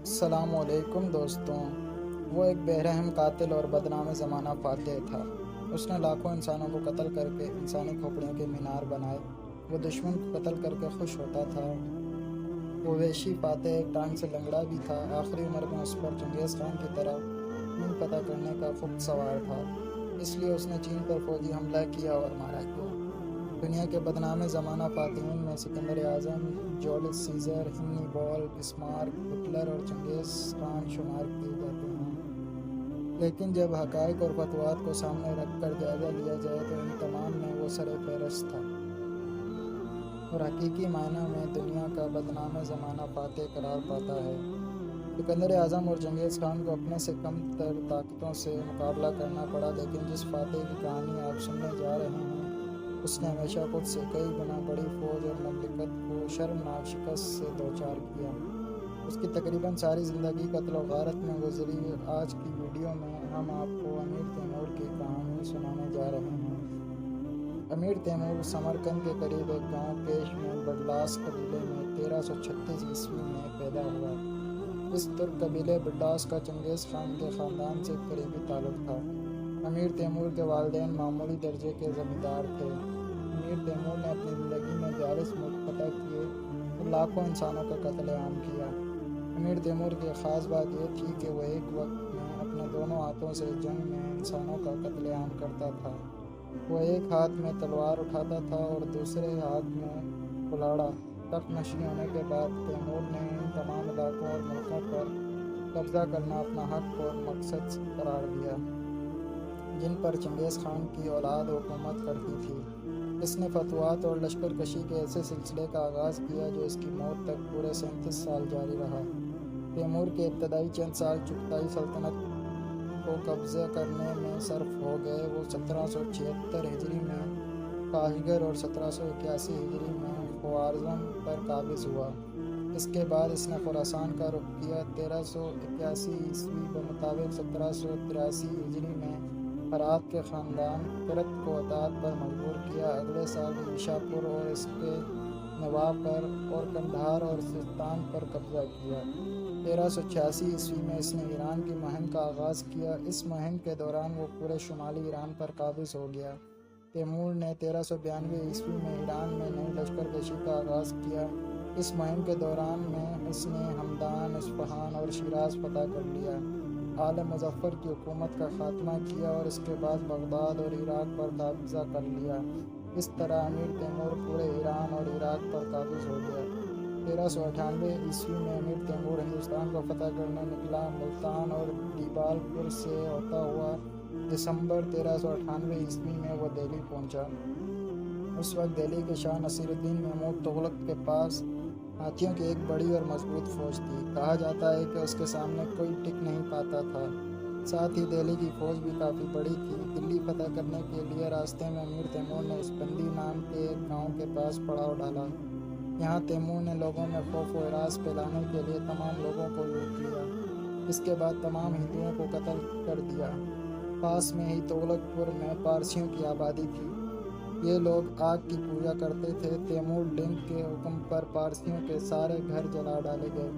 السلام علیکم دوستوں۔ وہ ایک بے رحم قاتل اور بدنام زمانہ فاتح تھا۔ اس نے لاکھوں انسانوں کو قتل کر کے انسانی کھوپڑیوں کے مینار بنائے۔ وہ دشمن کو قتل کر کے خوش ہوتا تھا۔ وہ وحشی فاتح ایک ٹانگ سے لنگڑا بھی تھا۔ آخری عمر میں اس پر چنگیز خان کی طرح خون فتح کرنے کا خبت سوار تھا۔ اس لیے اس نے چین پر فوجی حملہ کیا اور مارا گیا۔ دنیا کے بدنام زمانہ فاتحین میں سکندر اعظم، جولس سیزر، ہنیبال، بسمارک، ہٹلر اور چنگیز خان شمار کیے جاتے ہیں۔ لیکن جب حقائق اور فتوحات کو سامنے رکھ کر جائزہ لیا جائے تو ان تمام میں وہ سر فہرست تھا اور حقیقی معنی میں دنیا کا بدنام زمانہ فاتح قرار پاتا ہے۔ سکندر اعظم اور چنگیز خان کو اپنے سے کم تر طاقتوں سے مقابلہ کرنا پڑا، لیکن جس فاتح کی کہانی آپ سننے جا رہے ہیں اس نے ہمیشہ خود سے کئی گنا بڑی فوج اور مملکت کو شرمناک شکست سے دوچار کیا۔ اس کی تقریباً ساری زندگی قتل و غارت میں گزری۔ آج کی ویڈیو میں ہم آپ کو امیر تیمور کی کہانی سنانے جا رہے ہیں۔ امیر تیمور سمرقند کے قریب ایک گاؤں کیش میں بڈلاس قبیلے میں 1336 عیسوی میں پیدا ہوا۔ اس ترک قبیلے بڈلاس کا چنگیز خان کے خاندان سے قریبی تعلق تھا۔ امیر تیمور کے والدین معمولی درجے کے زمیندار تھے۔ امیر تیمور نے اپنی زندگی میں 42 ملک فتح کیے اور لاکھوں انسانوں کا قتل عام کیا۔ امیر تیمور کی ایک خاص بات یہ تھی کہ وہ ایک وقت میں اپنے دونوں ہاتھوں سے جنگ میں انسانوں کا قتل عام کرتا تھا۔ وہ ایک ہاتھ میں تلوار اٹھاتا تھا اور دوسرے ہاتھ میں کلاڑا۔ تخت نشین ہونے کے بعد تیمور نے ان تمام علاقوں اور ملکوں پر قبضہ کرنا اپنا حق اور مقصد قرار دیا جن پر چنگیز خان کی اولاد حکومت کرتی تھی۔ اس نے فتوحات اور لشکر کشی کے ایسے سلسلے کا آغاز کیا جو اس کی موت تک پورے 37 سال جاری رہا۔ تیمور کے ابتدائی چند سال چغتائی سلطنت کو قبضہ کرنے میں صرف ہو گئے۔ وہ 1776 ہجری میں قاہگر اور 1781 ہجری میں خوارزم پر قابض ہوا۔ اس کے بعد اس نے خراسان کا رخ کیا۔ 1381 عیسوی بمطابق 1783 ہجری میں ہرات کے خاندان کرت کو اطاعت پر مجبور کیا۔ اگلے سال نیشاپور اور اس کے نواح پر اور قندھار اور سیستان پر قبضہ کیا۔ 1386 عیسوی میں اس نے ایران کی مہم کا آغاز کیا۔ اس مہم کے دوران وہ پورے شمالی ایران پر قابض ہو گیا۔ تیمور نے 1392 عیسوی میں ایران میں نئی لشکر کشی کا آغاز کیا۔ اس مہم کے دوران میں اس نے ہمدان، اصفہان اور شیراز فتح کر لیا۔ آل مظفر کی حکومت کا خاتمہ کیا اور اس کے بعد بغداد اور عراق پر قبضہ کر لیا۔ اس طرح امیر تیمور پورے ایران اور عراق پر قابض ہو گیا۔ 1398 عیسوی میں امیر تیمور ہندوستان کو فتح کرنے نکلا۔ ملتان اور دیبال پور سے ہوتا ہوا دسمبر 1398 عیسوی میں وہ دہلی پہنچا۔ اس وقت دہلی کے شاہ نصیر الدین محمود تغلق کے پاس ہاتھیوں کی ایک بڑی اور مضبوط فوج تھی۔ کہا جاتا ہے کہ اس کے سامنے کوئی ٹک نہیں پاتا تھا۔ ساتھ ہی دہلی کی فوج بھی کافی بڑی تھی۔ دلی فتح کرنے کے لیے راستے میں امیر تیمور نے اسپندی نام کے ایک گاؤں کے پاس پڑاؤ ڈالا۔ یہاں تیمور نے لوگوں میں خوف و ہراس پھیلانے کے لیے تمام لوگوں کو لوٹ لیا۔ اس کے بعد تمام ہندوؤں کو قتل کر دیا۔ پاس میں ہی تغلق پور میں پارسیوں کی آبادی تھی۔ یہ لوگ آگ کی پوجا کرتے تھے۔ تیمور ڈنگ کے حکم پر پارسیوں کے سارے گھر جلا ڈالے گئے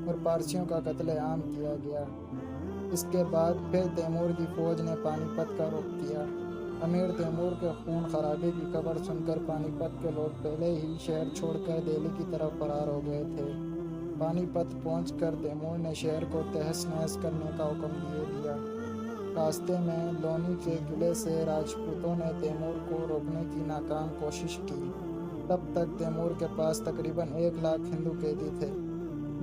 اور پارسیوں کا قتل عام کیا گیا۔ اس کے بعد پھر تیمور کی فوج نے پانی پت کا رخ کیا۔ امیر تیمور کے خون خرابے کی خبر سن کر پانی پت کے لوگ پہلے ہی شہر چھوڑ کر دہلی کی طرف فرار ہو گئے تھے۔ پانی پت پہنچ کر تیمور نے شہر کو تہس نہس کرنے کا حکم دے دیا۔ راستے میں لونی کے قلعے سے راجپوتوں نے تیمور کو روکنے کی ناکام کوشش کی۔ تب تک تیمور کے پاس تقریباً 1 لاکھ ہندو قیدی تھے۔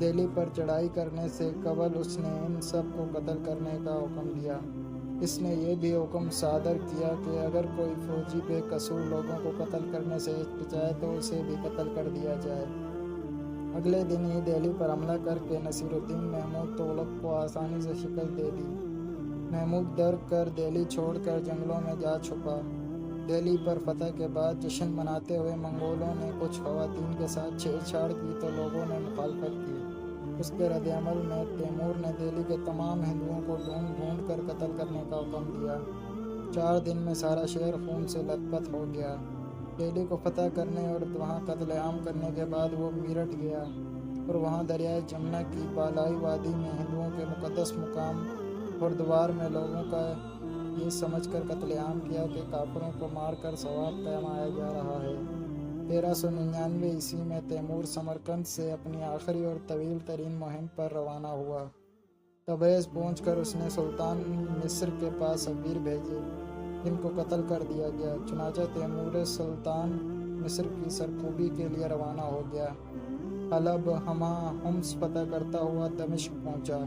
دہلی پر چڑھائی کرنے سے قبل اس نے ان سب کو قتل کرنے کا حکم دیا۔ اس نے یہ بھی حکم صادر کیا کہ اگر کوئی فوجی بے قصور لوگوں کو قتل کرنے سے ہچکچائے تو اسے بھی قتل کر دیا جائے۔ اگلے دن ہی دہلی پر حملہ کر کے نصیر الدین محمود تغلق کو آسانی سے شکست دے دی۔ محمود ڈر کر دہلی چھوڑ کر جنگلوں میں جا چھپا۔ دہلی پر فتح کے بعد جشن مناتے ہوئے منگولوں نے کچھ خواتین کے ساتھ چھیڑ چھاڑ کی تو لوگوں نے مخالفت کی۔ اس کے رد عمل میں تیمور نے دہلی کے تمام ہندوؤں کو ڈھونڈ ڈھونڈ کر قتل کرنے کا حکم دیا۔ 4 دن میں سارا شہر خون سے لت پت ہو گیا۔ دہلی کو فتح کرنے اور وہاں قتل عام کرنے کے بعد وہ میرٹھ گیا۔ اور وہاں دریائے جمنا کی بالائی وادی میں ہندوؤں کے مقدس مقام ہردوار میں لوگوں کا یہ سمجھ کر قتل عام کیا کہ کافروں کو مار کر ثواب کمایا جا رہا ہے۔ 1399 میں تیمور سمرقند سے اپنی آخری اور طویل ترین مہم پر روانہ ہوا۔ تبریز پہنچ کر اس نے سلطان مصر کے پاس سفیر بھیجے جن کو قتل کر دیا گیا۔ چنانچہ تیمور سلطان مصر کی سرکوبی کے لیے روانہ ہو گیا۔ حلب، حما، حمص فتح کرتا ہوا دمشق پہنچا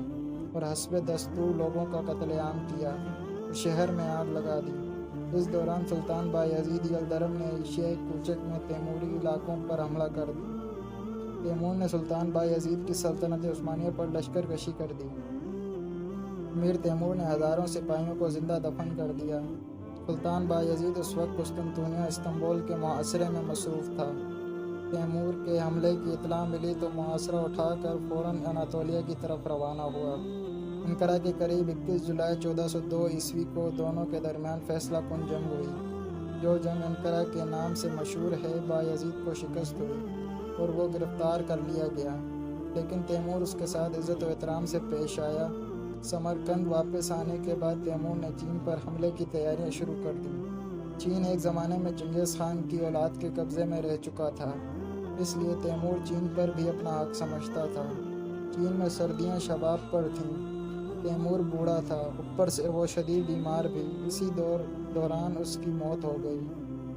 اور حسب دستور لوگوں کا قتل عام کیا اور شہر میں آگ لگا دی۔ اس دوران سلطان بایزید یلدرم نے ایشیائے کوچک میں تیموری علاقوں پر حملہ کر دی۔ تیمور نے سلطان بایزید کی سلطنت عثمانیہ پر لشکر کشی کر دی۔ امیر تیمور نے ہزاروں سپاہیوں کو زندہ دفن کر دیا۔ سلطان بایزید اس وقت قسطنطنیہ استنبول کے محاصرے میں مصروف تھا۔ تیمور کے حملے کی اطلاع ملی تو محاصرہ اٹھا کر فوراً اناطولیہ کی طرف روانہ ہوا۔ انقرہ کے قریب 21 جولائی 1402 کو دونوں کے درمیان فیصلہ کن جنگ ہوئی۔ جو جنگ انقرہ کے نام سے مشہور ہے۔ بایزید کو شکست ہوئی اور وہ گرفتار کر لیا گیا، لیکن تیمور اس کے ساتھ عزت و احترام سے پیش آیا۔ سمرقند واپس آنے کے بعد تیمور نے چین پر حملے کی تیاریاں شروع کر دیں۔ چین ایک زمانے میں چنگیز خان کی اولاد کے قبضے میں رہ چکا تھا، اس لیے تیمور چین پر بھی اپنا حق سمجھتا تھا۔ چین میں سردیاں شباب پر تھیں۔ تیمور بوڑھا تھا، اوپر سے وہ شدید بیمار بھی۔ اسی دوران اس کی موت ہو گئی۔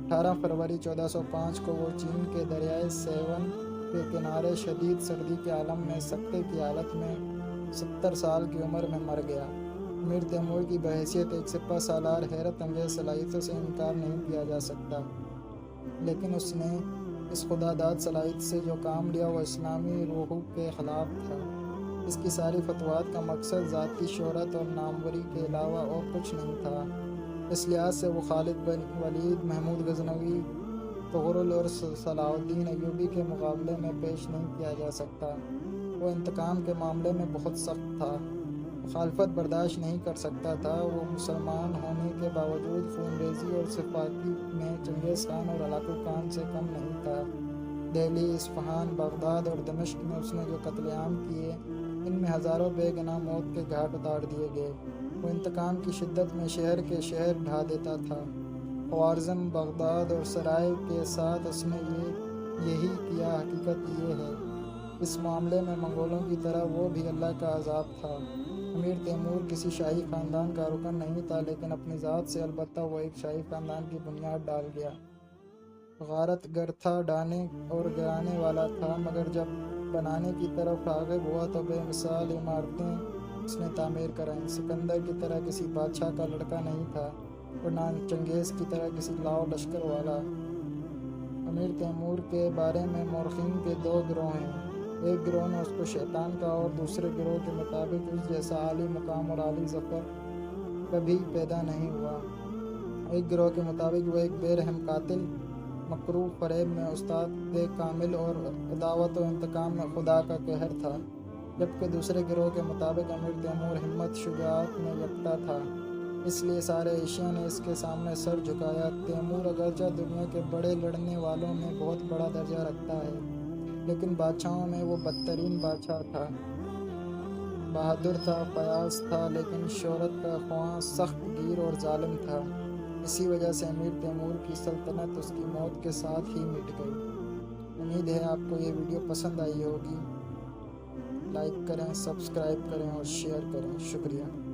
18 فروری 1405 کو وہ چین کے دریائے سیون کے کنارے شدید سردی کے عالم میں سکتے کی حالت میں 70 سال کی عمر میں مر گیا۔ امیر تیمور کی بحیثیت ایک سپہ سالار حیرت انگیز صلاحیتوں سے انکار نہیں کیا جا سکتا، لیکن اس نے اس خداداد صلاحیت سے جو کام لیا وہ اسلامی روح کے خلاف تھا۔ اس کی ساری فتوحات کا مقصد ذاتی شہرت اور ناموری کے علاوہ اور کچھ نہیں تھا۔ اس لحاظ سے وہ خالد بن ولید، محمود غزنوی، تغرل اور صلاح الدین ایوبی کے مقابلے میں پیش نہیں کیا جا سکتا۔ وہ انتقام کے معاملے میں بہت سخت تھا، مخالفت برداشت نہیں کر سکتا تھا۔ وہ مسلمان ہونے کے باوجود خون ریزی اور سفاکی میں چنگیز خان اور ہلاکو خان سے کم نہیں تھا۔ دہلی، اصفہان، بغداد اور دمشق میں اس نے جو قتل عام کیے، ان میں ہزاروں بے گناہ موت کے گھاٹ اتار دیے گئے۔ وہ انتقام کی شدت میں شہر کے شہر ڈھا دیتا تھا۔ خوارزم، بغداد اور سرائے کے ساتھ اس نے یہی کیا۔ حقیقت یہ ہے، اس معاملے میں منگولوں کی طرح وہ بھی اللہ کا عذاب تھا۔ امیر تیمور کسی شاہی خاندان کا رکن نہیں تھا، لیکن اپنی ذات سے البتہ وہ ایک شاہی خاندان کی بنیاد ڈال گیا۔ غارت گر تھا، ڈھانے اور گرانے والا تھا، مگر جب بنانے کی طرف راغب ہوا تو بے مثال عمارتیں اس نے تعمیر کرائیں۔ سکندر کی طرح کسی بادشاہ کا لڑکا نہیں تھا اور نہ چنگیز کی طرح کسی لاؤ لشکر والا۔ امیر تیمور کے بارے میں مورخین کے دو گروہ ہیں۔ ایک گروہ نے اس کو شیطان کہا اور دوسرے گروہ کے مطابق اس جیسا عالی مقام اور عالی ظفر کبھی پیدا نہیں ہوا۔ ایک گروہ کے مطابق وہ ایک بے رحم قاتل، مکروہ فریب میں استاد کامل اور عداوت و انتقام میں خدا کا قہر تھا، جبکہ دوسرے گروہ کے مطابق امیر تیمور ہمت شجاعت میں یکتا تھا، اس لیے سارے ایشیا نے اس کے سامنے سر جھکایا۔ تیمور اگرچہ دنیا کے بڑے لڑنے والوں میں بہت بڑا درجہ رکھتا ہے، لیکن بادشاہوں میں وہ بدترین بادشاہ تھا۔ بہادر تھا، فیاض تھا، لیکن شہرت کا خواہاں، سخت گیر اور ظالم تھا۔ اسی وجہ سے امیر تیمور کی سلطنت اس کی موت کے ساتھ ہی مٹ گئی۔ امید ہے آپ کو یہ ویڈیو پسند آئی ہوگی۔ لائک کریں، سبسکرائب کریں اور شیئر کریں۔ شکریہ۔